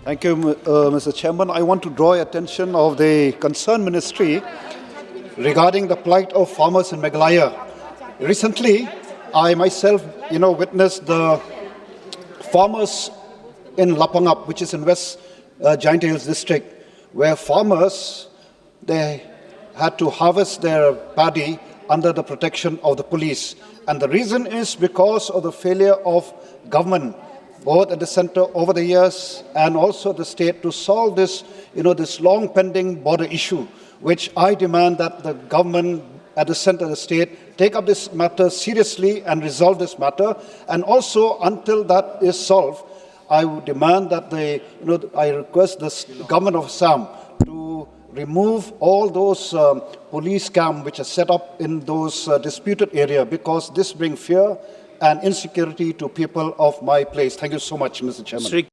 Thank you, Mr. Chairman. I want to draw attention of the concerned ministry regarding the plight of farmers in Meghalaya. Recently, I myself, witnessed the farmers in Lapangap, which is in West Giant Hills district, where farmers, they had to harvest their paddy under the protection of the police. And the reason is because of the failure of government, both at the center over the years and also the state, to solve this, this long pending border issue, which I demand that the government at the center of the state take up this matter seriously and resolve this matter. And also, until that is solved, I would demand that I request the government of Assam to remove all those police camps which are set up in those disputed areas, because this brings fear and insecurity to people of my place. Thank you so much, Mr. Chairman.